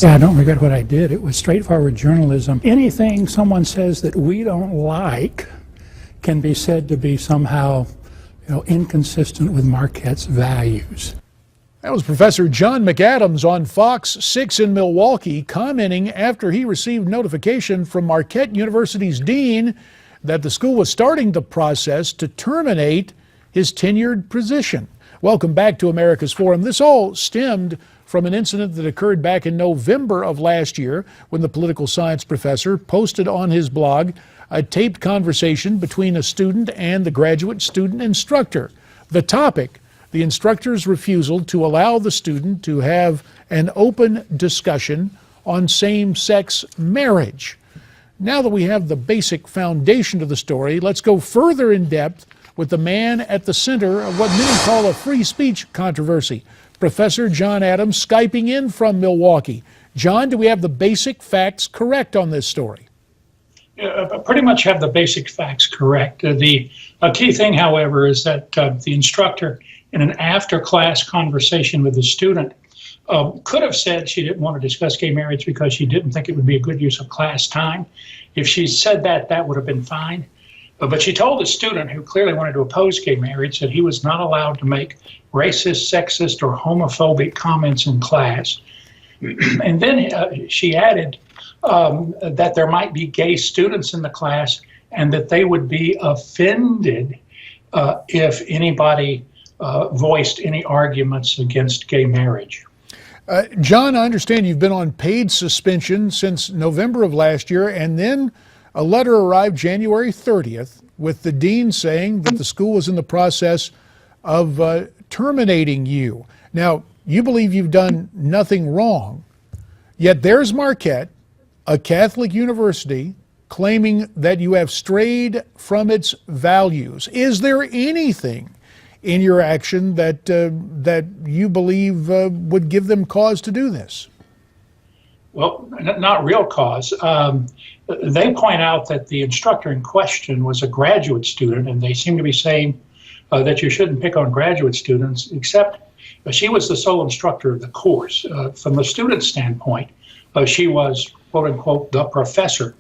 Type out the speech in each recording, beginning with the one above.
Yeah, I don't regret what I did. It was straightforward journalism. Anything someone says that we don't like can be said to be somehow, inconsistent with Marquette's values. That was Professor John McAdams on Fox 6 in Milwaukee, commenting after he received notification from Marquette University's dean that the school was starting the process to terminate his tenured position. Welcome back to America's Forum. This all stemmed from an incident that occurred back in November of last year when the political science professor posted on his blog a taped conversation between a student and the graduate student instructor. The topic, the instructor's refusal to allow the student to have an open discussion on same-sex marriage. Now that we have the basic foundation of the story, let's go further in depth with the man at the center of what many call a free speech controversy, Professor John Adams, Skyping in from Milwaukee. John, do we have the basic facts correct on this story? Pretty much have the basic facts correct. The key thing, however, is that the instructor, in an after-class conversation with the student, could have said she didn't want to discuss gay marriage because she didn't think it would be a good use of class time. If she said that, that would have been fine. But she told the student, who clearly wanted to oppose gay marriage, that he was not allowed to make racist, sexist, or homophobic comments in class. And then she added that there might be gay students in the class and that they would be offended if anybody voiced any arguments against gay marriage. John, I understand you've been on paid suspension since November of last year, and then a letter arrived January 30th with the dean saying that the school was in the process of terminating you. Now, you believe you've done nothing wrong, yet there's Marquette, a Catholic university, claiming that you have strayed from its values. Is there anything in your action that you believe would give them cause to do this? Well, not real cause. They point out that the instructor in question was a graduate student, and they seem to be saying that you shouldn't pick on graduate students, except she was the sole instructor of the course. From the student standpoint, she was, quote unquote, the professor.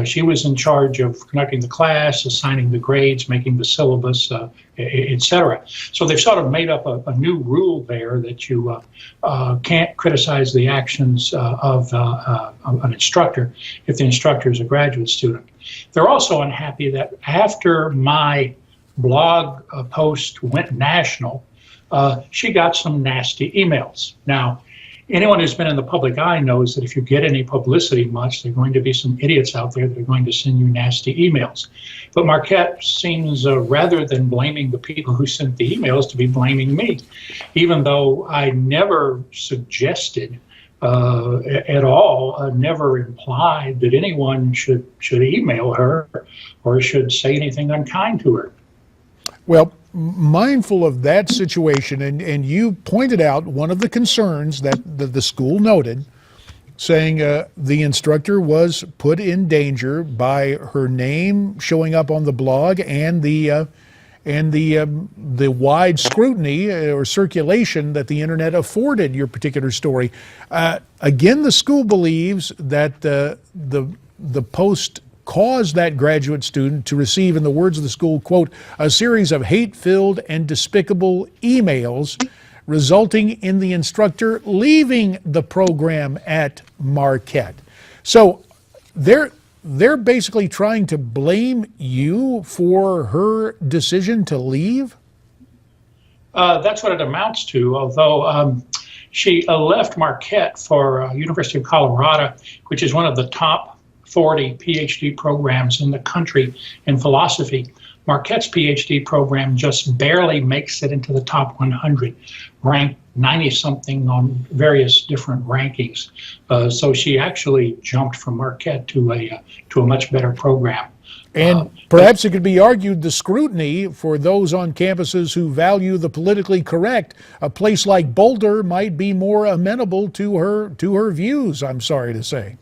She was in charge of conducting the class, assigning the grades, making the syllabus, etc. So they've sort of made up a new rule there that you can't criticize the actions of an instructor if the instructor is a graduate student. They're also unhappy that after my blog post went national, she got some nasty emails. Now, anyone who's been in the public eye knows that if you get any publicity much, there are going to be some idiots out there that are going to send you nasty emails. But Marquette seems, rather than blaming the people who sent the emails, to be blaming me, even though I never suggested at all, never implied that anyone should email her or should say anything unkind to her. Well, mindful of that situation, and you pointed out one of the concerns that the school noted, saying the instructor was put in danger by her name showing up on the blog and the wide scrutiny or circulation that the internet afforded your particular story. Again, the school believes that the post caused that graduate student to receive, in the words of the school, quote, a series of hate-filled and despicable emails, resulting in the instructor leaving the program at Marquette. So they're basically trying to blame you for her decision to leave? That's what it amounts to, although she left Marquette for University of Colorado, which is one of the top 40 PhD programs in the country in philosophy. Marquette's PhD program just barely makes it into the top 100, ranked 90-something on various different rankings. So she actually jumped from Marquette to a much better program. And perhaps it could be argued the scrutiny for those on campuses who value the politically correct, a place like Boulder might be more amenable to her views, I'm sorry to say.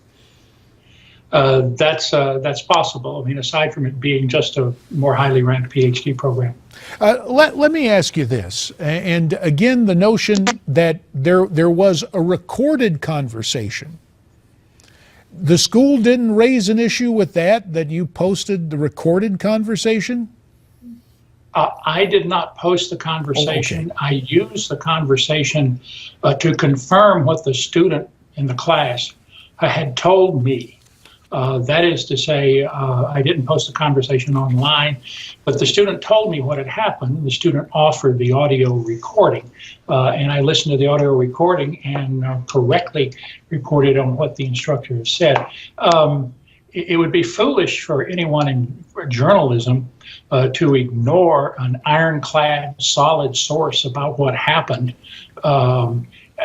That's possible. I mean, aside from it being just a more highly ranked PhD program. Let me ask you this, and again, the notion that there was a recorded conversation. The school didn't raise an issue with that you posted the recorded conversation? I did not post the conversation. Oh, okay. I used the conversation to confirm what the student in the class had told me. That is to say, I didn't post the conversation online, but the student told me what had happened. The student offered the audio recording, and I listened to the audio recording and correctly reported on what the instructor had said. It would be foolish for anyone in journalism to ignore an ironclad, solid source about what happened.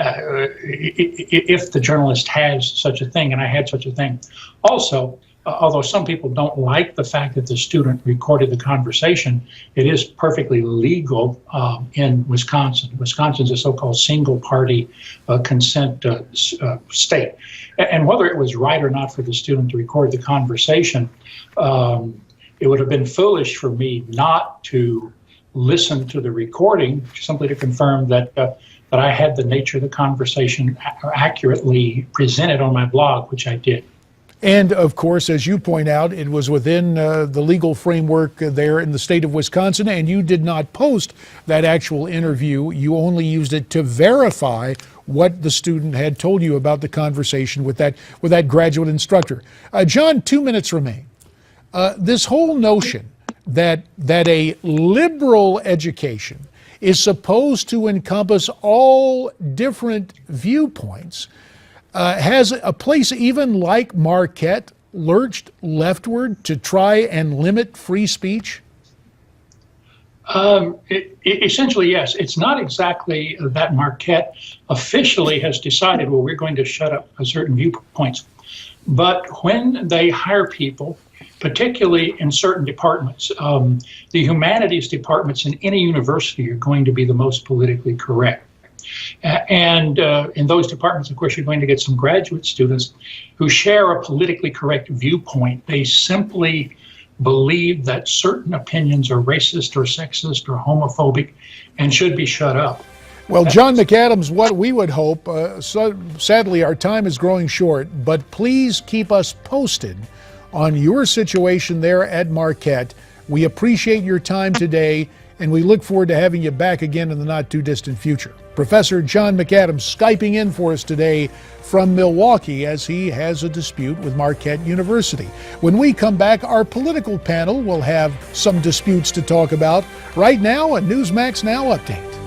If the journalist has such a thing, and I had such a thing. Also, although some people don't like the fact that the student recorded the conversation, it is perfectly legal in Wisconsin. Wisconsin's a so-called single-party consent state. And whether it was right or not for the student to record the conversation, it would have been foolish for me not to listen to the recording, simply to confirm that I had the nature of the conversation accurately presented on my blog, which I did. And of course, as you point out, it was within the legal framework there in the state of Wisconsin, and you did not post that actual interview. You only used it to verify what the student had told you about the conversation with that graduate instructor. John, 2 minutes remain. This whole notion that a liberal education is supposed to encompass all different viewpoints has a place even like Marquette lurched leftward to try and limit free speech? Essentially, yes. It's not exactly that Marquette officially has decided, well, we're going to shut up certain viewpoints. But when they hire people, particularly in certain departments, the humanities departments in any university are going to be the most politically correct. And in those departments, of course, you're going to get some graduate students who share a politically correct viewpoint. They simply believe that certain opinions are racist or sexist or homophobic and should be shut up. Well, John McAdams, what we would hope, sadly our time is growing short, but please keep us posted on your situation there at Marquette. We appreciate your time today, and we look forward to having you back again in the not-too-distant future. Professor John McAdams Skyping in for us today from Milwaukee as he has a dispute with Marquette University. When we come back, our political panel will have some disputes to talk about. Right now, a Newsmax Now update.